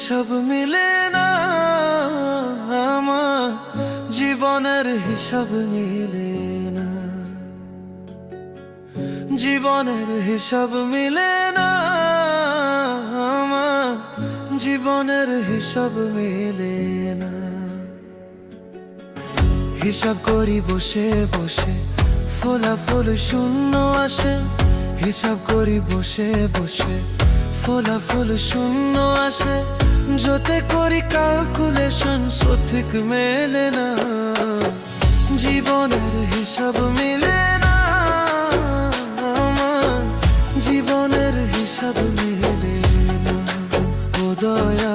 হিসাব মিলে না, আমার জীবনের হিসাব মিলে না, জীবনের হিসাব মিলে না, আমার জীবনের হিসাব মিলে না। হিসাব করি বসে বসে, ফলাফল শূন্য আসে। হিসাব করি বসে বসে, ফলাফল শূন্য আসে। যতে করি ক্যালকুলেশন সঠিক মেলে না, জীবনের হিসাব মিলে না, আমার জীবনের হিসাব মিলে না। ও দয়া